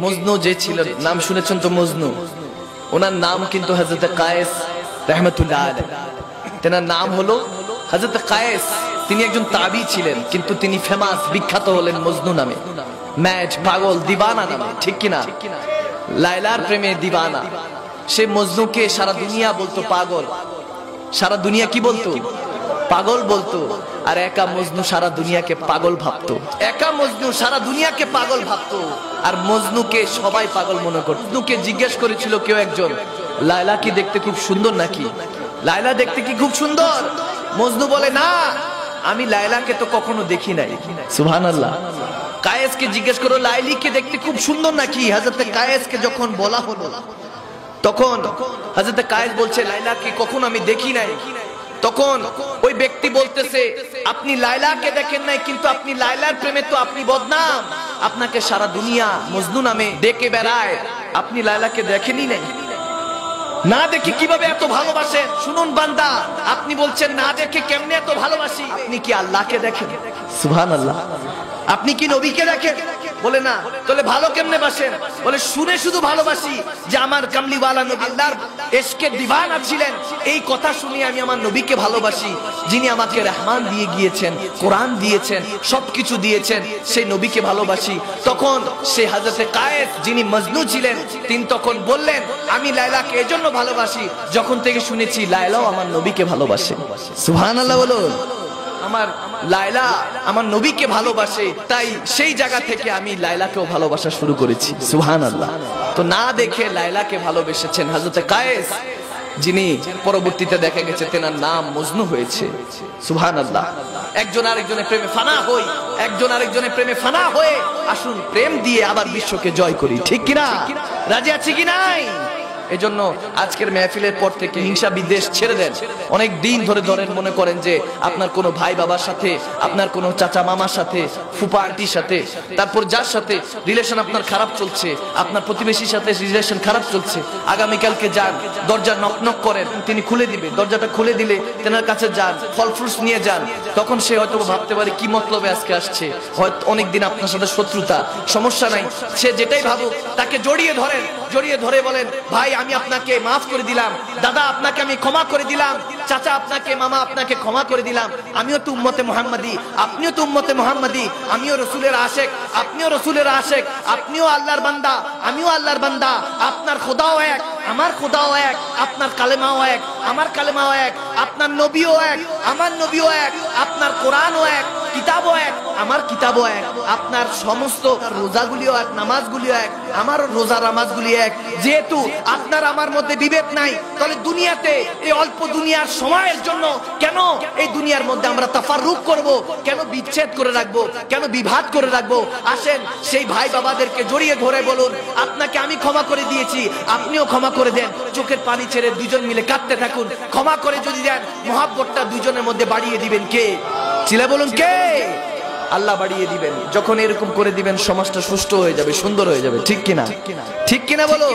মজনু যে ছিলেন, নাম শুনেছেন তো মজনু, ওনার নাম কিন্তু হযরত কায়েস রাহমাতুল্লাহ আলাইহি। তেনার নাম হলো হযরত কায়েস। তিনি একজন তাবি ছিলেন, কিন্তু তিনি ফেমাস, বিখ্যাত হলেন মজনু নামে, ম্যাচ, পাগল, দিবানা নামে, ঠিক কিনা? লায়লার প্রেমে দিবানা। সে মজনুকে সারা দুনিয়া বলতো পাগল। সারা দুনিয়া কি বলতো? পাগল বলতো। আর একা মজনু সারা দুনিয়াকে পাগল ভাবতো। একা মজনু সারা দুনিয়াকে পাগল ভাবতো, আর মজনুকে সবাই পাগল মনে করত। মজনুকে জিজ্ঞেস করেছিল কেউ একজন, লায়লা কি দেখতে খুব সুন্দর নাকি? লায়লা দেখতে কি খুব সুন্দর? মজনু বলে, না, আমি লায়লাকে তো কখনো দেখি নাই। সুবহানাল্লাহ। কায়েসকে জিজ্ঞেস করো, লাইলিকে দেখতে খুব সুন্দর নাকি? হযরত কায়েসকে যখন বলা হলো, তখন হযরত কায়েস বলছে, লায়লাকে কখনো আমি দেখি নাই। তখন ওই ব্যক্তি বলতেছে, আপনি লায়লাকে দেখেন নাই, কিন্তু আপনি লায়লার প্রেমে তো আপনি বদনাম। আপনাকে সারা দুনিয়া মজনু নামে ডেকে বেড়ায়, আপনি লায়লাকে দেখেনই নাই। না দেখে কিভাবে এত ভালোবাসেন? শুনুন বান্দা, আপনি বলছেন না দেখে কেমনে এত ভালোবাসি? আপনি কি আল্লাহকে দেখেন? সুবহানাল্লাহ। আপনি কি নবীকে দেখেন? বলে না। তাহলে ভালো কেমনে বাসেন? বলে শুনে শুধু ভালোবাসি যে আমার কামলিওয়ালা নবী আল্লাহর ইশকে দিওয়ানা ছিলেন। এই কথা শুনে আমি আমার নবীকে ভালোবাসি, যিনি আমাকে রহমান দিয়ে গিয়েছেন, কোরআন দিয়েছেন, সবকিছু দিয়েছেন, সেই নবীকে ভালোবাসি। তখন সে হযরতে কায়েস, যিনি মজনু ছিলেন, তিনি তখন বললেন, আমি লায়লাকে এজন্য ভালোবাসি যখন থেকে শুনেছি লায়লাও আমার নবীকে ভালোবাসে। সুবহানাল্লাহ বলুন। আমার লায়লা আমার নবীকে ভালোবাসে, তাই সেই জায়গা থেকে আমি লায়লাকেও ভালোবাসা শুরু করেছি। সুবহানাল্লাহ। তো না দেখে লায়লাকে ভালোবেসেছেন হযরত কায়েস, যিনি পরবর্তীতে দেখা গেছে তেনার নাম মজনু হয়েছে। সুবহানাল্লাহ। একজন আরেকজনের প্রেমে ফানা হই, একজন আরেকজনের প্রেমে ফানা হয়ে আসুন প্রেম দিয়ে আবার বিশ্বকে জয় করি, ঠিক কিনা? রাজি আছি কি নাই? এজন্য আজকের মেহফিলের পর থেকে হিংসা বিদ্বেষ ছেড়ে দেন। অনেক দিন ধরে ধরেন, মনে করেন যে আপনার কোনো ভাই বাবার সাথে, আপনার কোনো চাচা মামার সাথে, ফুপা আন্টির সাথে, তারপর যার সাথে রিলেশন আপনার খারাপ চলছে, আপনার প্রতিবেশীর সাথে রিলেশন খারাপ চলছে, আগামীকালকে যান, দরজা নক নক করেন, তিনি খুলে দিবে। দরজাটা খুলে দিলে তেনার কাছে যান, ফল ফ্রুটস নিয়ে যান। তখন সে হয়তো ভাবতে পারে কি মতলবে আজকে আসছে, হয়তো অনেকদিন আপনার সাথে শত্রুতা, সমস্যা নাই, সে যেটাই ভাবুক, তাকে জড়িয়ে ধরেন, জড়িয়ে ধরে বলেন, ভাই আমি আপনাকে মাফ করে দিলাম, দাদা আপনাকে আমি ক্ষমা করে দিলাম, চাচা আপনাকে, মামা আপনাকে ক্ষমা করে দিলাম। আমিও তো উম্মতে মুহাম্মাদি, আপনিও তো উম্মতে মুহাম্মাদি, আমিও রাসূলের আশিক, আপনিও রাসূলের আশিক, আপনিও আল্লাহর বান্দা, আমিও আল্লাহর বান্দা। আপনার খোদাও এক, আমার খোদাও এক, আপনার কালেমাও এক, আমার কালেমাও এক, আপনার নবীও এক, আমার নবীও এক, আপনার কোরআনও এক, কিতাবও এক, আমার কিতাবও এক, আপনার সমস্ত রোজাগুলিও এক, নামাজগুলিও এক, আমার রোজা নামাজগুলি এক। যেহেতু আপনার আমার মধ্যে বিভেদ নাই, তাহলে দুনিয়াতে এই অল্প দুনিয়ার সময়ের জন্য কেন এই দুনিয়ার মধ্যে আমরা তাফাররুক করব? কেন বিচ্ছেদ করে রাখবো? কেন বিভাদ করে রাখবো? আসেন সেই ভাই বাবাদেরকে জড়িয়ে ধরে বলুন, আপনাকে আমি ক্ষমা করে দিয়েছি, আপনিও ক্ষমা করে দেন। চোখের পানি ছেড়ে দুজন মিলে কাঁদতে থাকুন। ক্ষমা করে যদি দেন, মহব্বতটা দুজনের মধ্যে বাড়িয়ে দিবেন কে? চিল্লা বলুন কে? আল্লাহ বাড়িয়ে দিবেন। যখন এরকম করে দিবেন, সমাজটা সুষ্ঠু হয়ে যাবে, সুন্দর হয়ে যাবে, ঠিক কিনা? ঠিক কিনা বলো।